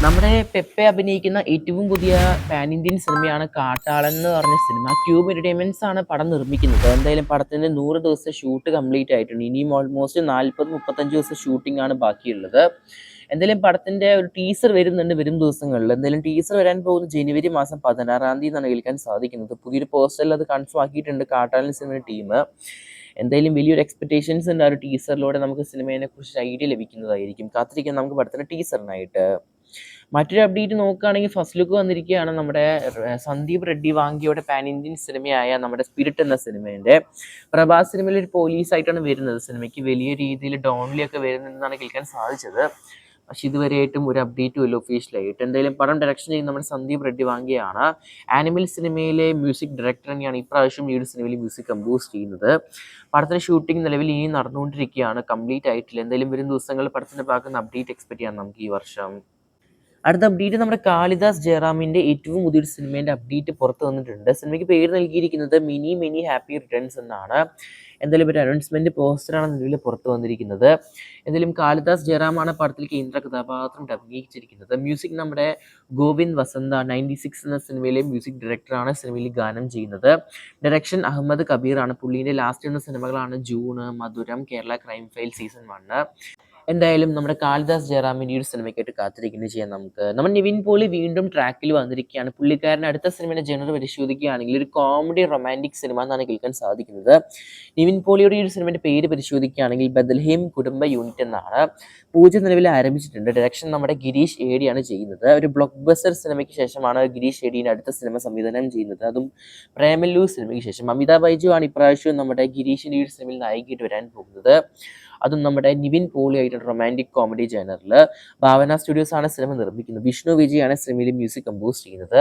നമ്മുടെ പെപ്പെ അഭിനയിക്കുന്ന ഏറ്റവും പുതിയ പാൻ ഇന്ത്യൻ സിനിമയാണ് കാട്ടാളൻ എന്ന് പറഞ്ഞ സിനിമ. ക്യൂബ് എന്റർടൈൻമെന്റ്സ് ആണ് പടം നിർമ്മിക്കുന്നത്. എന്തായാലും പടത്തിന്റെ 100 ദിവസത്തെ ഷൂട്ട് കംപ്ലീറ്റ് ആയിട്ടുണ്ട്. ഇനിയും ഓൾമോസ്റ്റ് 40-35 ദിവസം ഷൂട്ടിംഗ് ആണ് ബാക്കിയുള്ളത്. എന്തായാലും പടത്തിന്റെ ഒരു ടീസർ വരുന്നുണ്ട് വരും ദിവസങ്ങളിൽ. എന്തായാലും ടീസർ വരാൻ പോകുന്നത് ജനുവരി മാസം 16-ാം തീയതി എന്നാണ് കേൾക്കാൻ സാധിക്കുന്നത്. പുതിയൊരു പോസ്റ്ററിൽ അത് കൺഫേം ആക്കിയിട്ടുണ്ട് കാട്ടാളൻ സിനിമയുടെ ടീം. എന്തായാലും വലിയൊരു എക്സ്പെക്ടേഷൻസ് ഉണ്ട്. ആ ഒരു ടീസറിലൂടെ നമുക്ക് സിനിമയെ കുറിച്ച് ഐഡിയ ലഭിക്കുന്നതായിരിക്കും. കാത്തിരിക്കാം നമുക്ക് പടത്തിന്റെ ടീസറിനായിട്ട്. മറ്റൊരു അപ്ഡേറ്റ് നോക്കുകയാണെങ്കിൽ ഫസ്റ്റ് ലുക്ക് വന്നിരിക്കുകയാണ് നമ്മുടെ സന്ദീപ് റെഡ്ഡി വാങ്കിയുടെ പാൻ ഇന്ത്യൻ സിനിമയായ നമ്മുടെ സ്പിരിറ്റ് എന്ന സിനിമേൻ്റെ. പ്രഭാസ് സിനിമയിൽ ഒരു പോലീസായിട്ടാണ് വരുന്നത്. സിനിമയ്ക്ക് വലിയ രീതിയിൽ ഡോൺലിയൊക്കെ വരുന്നതെന്നാണ് കേൾക്കാൻ സാധിച്ചത്. പക്ഷെ ഇതുവരെയായിട്ടും ഒരു അപ്ഡേറ്റും ഇല്ല ഒഫീഷ്യലായിട്ട്. എന്തായാലും പടം ഡയറക്ഷൻ ചെയ്യുന്ന നമ്മുടെ സന്ദീപ് റെഡ്ഡി വാങ്കിയാണ്. ആനിമൽ സിനിമയിലെ മ്യൂസിക് ഡയറക്ടർ തന്നെയാണ് ഇപ്രാവശ്യം ഈ ഒരു സിനിമയിൽ മ്യൂസിക് കമ്പോസ് ചെയ്യുന്നത്. പടത്തിന്റെ ഷൂട്ടിംഗ് നിലവിൽ ഇനി നടന്നുകൊണ്ടിരിക്കുകയാണ്, കംപ്ലീറ്റ് ആയിട്ടില്ല. എന്തായാലും വരും ദിവസങ്ങളിൽ പടത്തിന്റെ ഭാഗത്ത് അപ്ഡേറ്റ് എക്സ്പെക്ട് ചെയ്യാം നമുക്ക് ഈ വർഷം. അടുത്ത അപ്ഡേറ്റ് നമ്മുടെ കാളിദാസ് ജയറാമിന്റെ ഏറ്റവും പുതിയൊരു സിനിമേന്റെ അപ്ഡേറ്റ് പുറത്ത് വന്നിട്ടുണ്ട്. സിനിമയ്ക്ക് പേര് നൽകിയിരിക്കുന്നത് മിനി മിനി ഹാപ്പി റിട്ടേൺസ് എന്നാണ്. എന്തായാലും ഒരു അനൗൺസ്മെന്റ് പോസ്റ്ററാണ് നിലവിൽ പുറത്ത് വന്നിരിക്കുന്നത്. എന്തായാലും കാളിദാസ് ജയറാമാണ് പടത്തിൽ കേന്ദ്ര കഥാപാത്രം അഭിനയിച്ചിരിക്കുന്നത്. മ്യൂസിക് നമ്മുടെ ഗോവിന്ദ് വസന്ത 96 എന്ന സിനിമയിലെ മ്യൂസിക് ഡയറക്ടറാണ് സിനിമയിൽ ഗാനം ചെയ്യുന്നത്. ഡയറക്ഷൻ അഹമ്മദ് കബീറാണ്. പുള്ളീൻ്റെ ലാസ്റ്റ് എന്ന സിനിമകളാണ് ജൂണ്, മധുരം, കേരള ക്രൈം ഫയൽ സീസൺ 1. എന്തായാലും നമ്മുടെ കാളിദാസ് ജയറാമിൻ്റെ ഈ ഒരു സിനിമയ്ക്കായിട്ട് കാത്തിരിക്കുന്നത് ചെയ്യാം നമുക്ക്. നമ്മൾ നിവിൻ പോളി വീണ്ടും ട്രാക്കിൽ വന്നിരിക്കുകയാണ്. പുള്ളിക്കാരൻ്റെ അടുത്ത സിനിമയുടെ ജനർ പരിശോധിക്കുകയാണെങ്കിൽ ഒരു കോമഡി റൊമാൻറ്റിക് സിനിമ എന്നാണ് കേൾക്കാൻ സാധിക്കുന്നത്. നിവിൻ പോളിയുടെ ഈ ഒരു സിനിമയുടെ പേര് പരിശോധിക്കുകയാണെങ്കിൽ ബദൽഹേം കുടുംബ യൂണിറ്റ് എന്നാണ്. പൂജ നിലവിൽ ആരംഭിച്ചിട്ടുണ്ട്. ഡയറക്ഷൻ നമ്മുടെ ഗിരീഷ് ഏടിയാണ് ചെയ്യുന്നത്. ഒരു ബ്ലോക്ക് ബസ്റ്റർ സിനിമയ്ക്ക് ശേഷമാണ് ഗിരീഷ് ഏടിയുടെ അടുത്ത സിനിമ സംവിധാനം ചെയ്യുന്നത്, അതും പ്രേമല്ലു സിനിമയ്ക്ക് ശേഷം. അമിതാഭ് ബൈജു ആണ് ഇപ്രാവശ്യം നമ്മുടെ ഗിരീഷിൻ്റെ ഈ ഒരു സിനിമയിൽ നായികയായിട്ട് വരാൻ പോകുന്നത്. അതും നമ്മുടെ നിവിൻ പോളി ആയിട്ടുള്ള റൊമാൻറ്റിക് കോമഡി ജേണറിൽ. ഭാവന സ്റ്റുഡിയോസ് ആണ് സിനിമ നിർമ്മിക്കുന്നത്. വിഷ്ണു വിജയാണ് സിനിമയിൽ മ്യൂസിക് കമ്പോസ് ചെയ്യുന്നത്.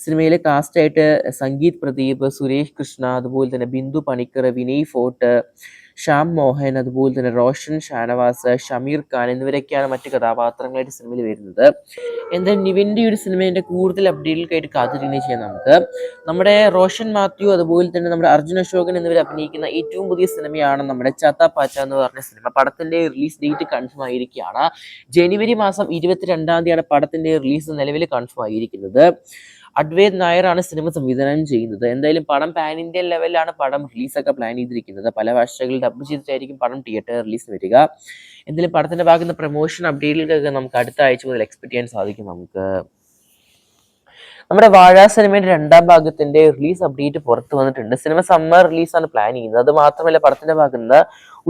സിനിമയിലെ കാസ്റ്റായിട്ട് സംഗീത് പ്രദീപ്, സുരേഷ് കൃഷ്ണ, അതുപോലെ തന്നെ ബിന്ദു പണിക്കർ, വിനയ് ഫോർട്ട്, ശ്യാം മോഹൻ, അതുപോലെ തന്നെ റോഷൻ ഷാനവാസ്, ഷമീർ ഖാൻ എന്നിവരൊക്കെയാണ് മറ്റ് കഥാപാത്രങ്ങളായിട്ട് സിനിമയിൽ വരുന്നത്. എന്തായാലും നിവിൻ്റെ ഒരു സിനിമേൻ്റെ കൂടുതൽ അപ്ഡേറ്റുകൾക്കായിട്ട് കാത്തിരിക്കുന്നത് ചെയ്യാം നമുക്ക്. നമ്മുടെ റോഷൻ മാത്യു, അതുപോലെ തന്നെ നമ്മുടെ അർജുൻ അശോകൻ എന്നിവർ അഭിനയിക്കുന്ന ഏറ്റവും പുതിയ സിനിമയാണ് നമ്മുടെ ചാത്ത പാച്ച എന്ന് പറഞ്ഞ സിനിമ. പടത്തിന്റെ റിലീസ് ഡേറ്റ് കൺഫേം ആയിരിക്കുകയാണ്. ജനുവരി മാസം 22-ാം തീയതിയാണ് പടത്തിന്റെ റിലീസ് നിലവിൽ കൺഫേം ആയിരിക്കുന്നത്. അഡ്വൈത് നായരാണ് സിനിമ സംവിധാനം ചെയ്യുന്നത്. എന്തായാലും പടം പാൻ ഇന്ത്യൻ ലെവലിലാണ് പടം റിലീസൊക്കെ പ്ലാൻ ചെയ്തിരിക്കുന്നത്. പല ഭാഷകളിൽ ഡബ് ചെയ്തിട്ടായിരിക്കും പടം തിയേറ്റർ റിലീസ് വരിക. എന്തായാലും പടത്തിന്റെ ഭാഗത്ത് പ്രൊമോഷൻ അപ്ഡേറ്റുകൾക്കൊക്കെ നമുക്ക് അടുത്ത ആഴ്ച മുതൽ എക്സ്പെക്ട് ചെയ്യാൻ സാധിക്കും നമുക്ക്. നമ്മുടെ വാഴ സിനിമയുടെ 2ാം ഭാഗത്തിന്റെ റിലീസ് അപ്ഡേറ്റ് പുറത്ത് വന്നിട്ടുണ്ട്. സിനിമ സമ്മർ റിലീസാണ് പ്ലാൻ ചെയ്യുന്നത്. അത് മാത്രമല്ല പടത്തിന്റെ ഭാഗത്ത് നിന്ന്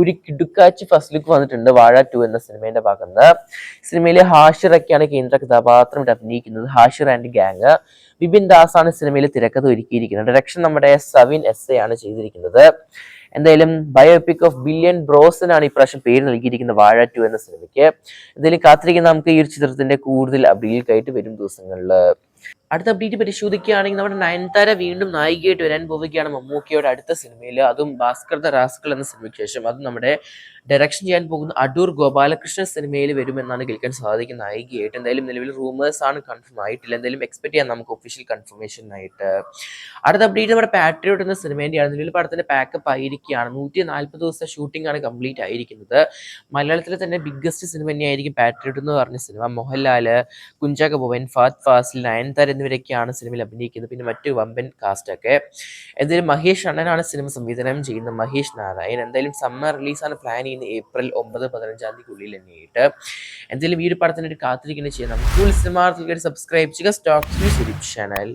ഒരു കിടുക്കാച്ചി ഫസ്റ്റ് ലുക്ക് വന്നിട്ടുണ്ട് വാഴ 2 എന്ന സിനിമയുടെ ഭാഗത്ത് നിന്ന്. സിനിമയിലെ ഹാഷിറൊക്കെയാണ് കേന്ദ്ര കഥാപാത്രം അഭിനയിക്കുന്നത്. Hashir and gang. വിപിൻ ദാസ് ആണ് സിനിമയിൽ തിരക്കഥ ഒരുക്കിയിരിക്കുന്നത്. ഡയറക്ഷൻ നമ്മുടെ സവിൻ എസ് ആണ് ചെയ്തിരിക്കുന്നത്. എന്തായാലും ബയോപിക് ഓഫ് ബില്യൺ ബ്രോസിനാണ് ഇപ്രാവശ്യം പേര് നൽകിയിരിക്കുന്നത് വാഴ 2 എന്ന സിനിമയ്ക്ക്. എന്തായാലും കാത്തിരിക്കുന്ന നമുക്ക് ഈ ഒരു ചിത്രത്തിന്റെ കൂടുതൽ അപ്ഡേറ്റുകൾക്കായിട്ട് വരും ദിവസങ്ങളിൽ. അടുത്ത അപ്ഡേറ്റ് പരിശോധിക്കുകയാണെങ്കിൽ നമ്മുടെ നയൻതാര വീണ്ടും നായികയായിട്ട് വരാൻ പോവുകയാണ് മമ്മൂക്കയുടെ അടുത്ത സിനിമയിൽ. അതും ഭാസ്കർ ദ റാസ്കൽ എന്ന സിനിമയ്ക്ക് ശേഷം. അതും നമ്മുടെ ഡയറക്ഷൻ ചെയ്യാൻ പോകുന്ന അടൂർ ഗോപാലകൃഷ്ണ സിനിമയിൽ വരുമെന്നാണ് കേൾക്കാൻ സാധിക്കുന്ന നായികയായിട്ട്. എന്തായാലും നിലവിൽ റൂമേഴ്സ് ആണ്, കൺഫേം ആയിട്ടില്ല. എന്തായാലും എക്സ്പെക്ട് ചെയ്യാം നമുക്ക് ഒഫീഷ്യൽ കൺഫർമേഷനായിട്ട്. അടുത്ത അപ്ഡേറ്റ് നമ്മുടെ പാട്രിയോട്ട് എന്ന സിനിമേൻ്റെയാണ്. നിലവിൽ പടത്തിന്റെ പാക്കപ്പ് ആയിരിക്കുകയാണ്. 140 ദിവസത്തെ ഷൂട്ടിംഗ് ആണ് കംപ്ലീറ്റ് ആയിരിക്കുന്നത്. മലയാളത്തിലെ തന്നെ ബിഗ്ഗസ്റ്റ് സിനിമ തന്നെയായിരിക്കും പാട്രിയോട്ട് എന്ന് പറഞ്ഞ സിനിമ. മോഹൻലാൽ, കുഞ്ചാക്ക ബോബൻ, ഫഹദ് ഫാസിൽ, നയൻതാര എന്നിവരൊക്കെയാണ് സിനിമയിൽ അഭിനയിക്കുന്നത്. പിന്നെ മറ്റു വമ്പൻ കാസ്റ്റൊക്കെ. എന്തായാലും മഹേഷ് അണ്ണനാണ് സിനിമ സംവിധാനം ചെയ്യുന്നത്, മഹേഷ് നാരായൺ. എന്തായാലും സമ്മർ റിലീസാണ് പ്ലാൻ ചെയ്യുന്നത് ഏപ്രിൽ 9-15 തീയതിക്കുള്ളിൽ തന്നെയായിട്ട്. എന്തായാലും ഈ ഒരു പടത്തിനായിട്ട് കാത്തിരിക്കുന്നത് ചെയ്യാം. നമുക്ക് ഫുൾ സിനിമ സബ്സ്ക്രൈബ് ചെയ്യുക സ്റ്റോക്സ് ന്യൂസ് യൂട്യൂബ് ചാനൽ.